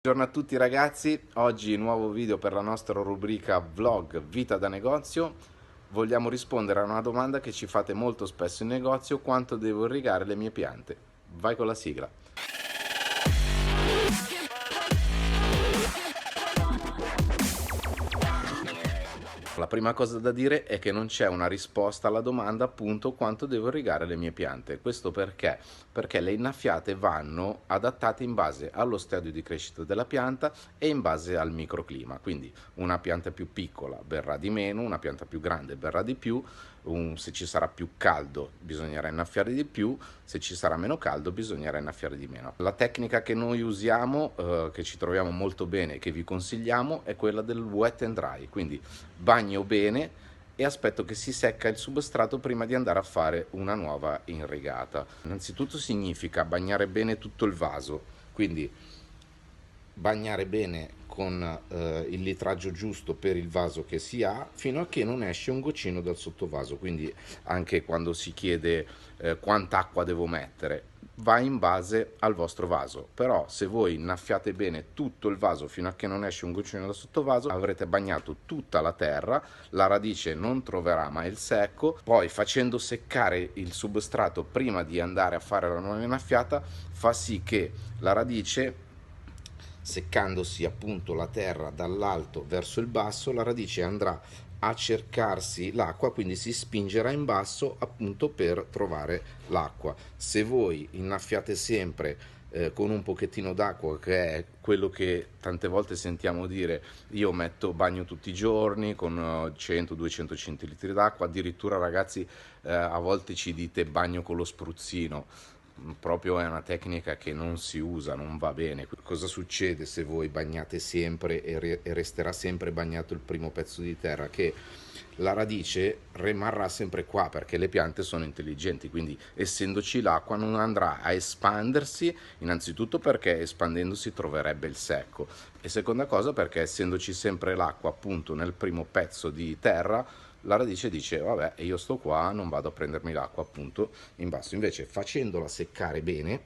Buongiorno a tutti ragazzi, oggi nuovo video per la nostra rubrica vlog vita da negozio. Vogliamo rispondere a una domanda che ci fate molto spesso in negozio: quanto devo irrigare le mie piante? Vai con la sigla. La prima cosa da dire è che non c'è una risposta alla domanda, appunto, quanto devo irrigare le mie piante. Questo perché? Perché le innaffiate vanno adattate in base allo stadio di crescita della pianta e in base al microclima. Quindi una pianta più piccola berrà di meno, una pianta più grande berrà di più, se ci sarà più caldo bisognerà innaffiare di più, se ci sarà meno caldo bisognerà innaffiare di meno. La tecnica che noi usiamo, che ci troviamo molto bene e che vi consigliamo, è quella del wet and dry, quindi bagno bene e aspetto che si secca il substrato prima di andare a fare una nuova irrigata. Innanzitutto significa bagnare bene tutto il vaso, quindi bagnare bene con il litraggio giusto per il vaso che si ha, fino a che non esce un goccino dal sottovaso. Quindi anche quando si chiede quanta acqua devo mettere, va in base al vostro vaso. Però se voi innaffiate bene tutto il vaso fino a che non esce un goccino dal sottovaso, avrete bagnato tutta la terra, la radice non troverà mai il secco. Poi, facendo seccare il substrato prima di andare a fare la nuova innaffiata, fa sì che la radice, seccandosi appunto la terra dall'alto verso il basso, la radice andrà a cercarsi l'acqua, quindi si spingerà in basso appunto per trovare l'acqua. Se voi innaffiate sempre con un pochettino d'acqua, che è quello che tante volte sentiamo dire, io metto bagno tutti i giorni con 100-200 centilitri d'acqua, addirittura ragazzi a volte ci dite bagno con lo spruzzino. Proprio è una tecnica che non si usa, non va bene. Cosa succede se voi bagnate sempre e resterà sempre bagnato il primo pezzo di terra? Che la radice rimarrà sempre qua, perché le piante sono intelligenti, quindi essendoci l'acqua non andrà a espandersi, innanzitutto perché espandendosi troverebbe il secco, e seconda cosa perché essendoci sempre l'acqua appunto nel primo pezzo di terra, la radice dice vabbè, io sto qua, non vado a prendermi l'acqua appunto in basso. Invece, facendola seccare bene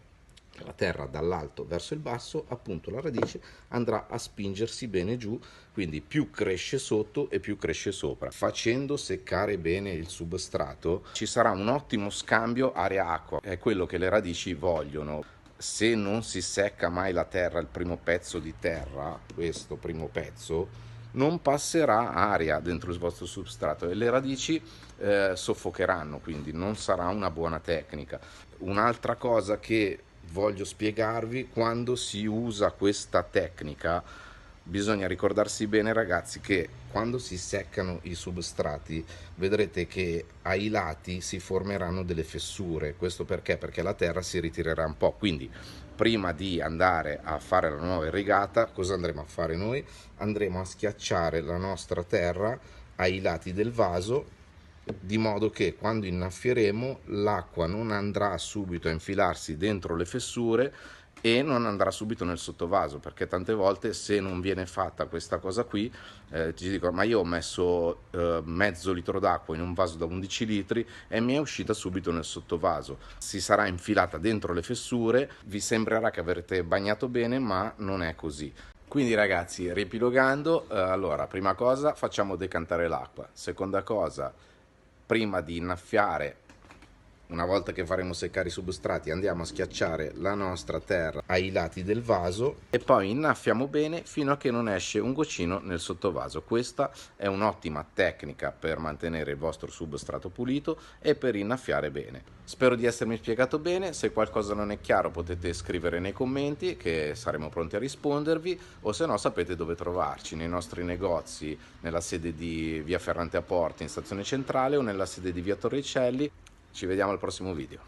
la terra dall'alto verso il basso, appunto la radice andrà a spingersi bene giù, quindi più cresce sotto e più cresce sopra. Facendo seccare bene il substrato ci sarà un ottimo scambio aria-acqua, è quello che le radici vogliono. Se non si secca mai la terra, il primo pezzo di terra, questo primo pezzo, non passerà aria dentro il vostro substrato e le radici soffocheranno, quindi non sarà una buona tecnica. Un'altra cosa che voglio spiegarvi: quando si usa questa tecnica bisogna ricordarsi bene ragazzi che quando si seccano i substrati vedrete che ai lati si formeranno delle fessure. Questo perché? Perché la terra si ritirerà un po', quindi prima di andare a fare la nuova irrigata cosa andremo a fare noi? Andremo a schiacciare la nostra terra ai lati del vaso, di modo che quando innaffieremo l'acqua non andrà subito a infilarsi dentro le fessure e non andrà subito nel sottovaso, perché tante volte, se non viene fatta questa cosa qui, ti dico ma io ho messo mezzo litro d'acqua in un vaso da 11 litri e mi è uscita subito nel sottovaso, si sarà infilata dentro le fessure, vi sembrerà che avrete bagnato bene ma non è così. Quindi ragazzi, riepilogando, allora prima cosa facciamo decantare l'acqua, seconda cosa, prima di innaffiare, una volta che faremo seccare i substrati, andiamo a schiacciare la nostra terra ai lati del vaso e poi innaffiamo bene fino a che non esce un goccino nel sottovaso. Questa è un'ottima tecnica per mantenere il vostro substrato pulito e per innaffiare bene. Spero di essermi spiegato bene. Se qualcosa non è chiaro potete scrivere nei commenti che saremo pronti a rispondervi, o se no sapete dove trovarci: nei nostri negozi, nella sede di via Ferrante a Porta in stazione centrale o nella sede di via Torricelli. Ci vediamo al prossimo video.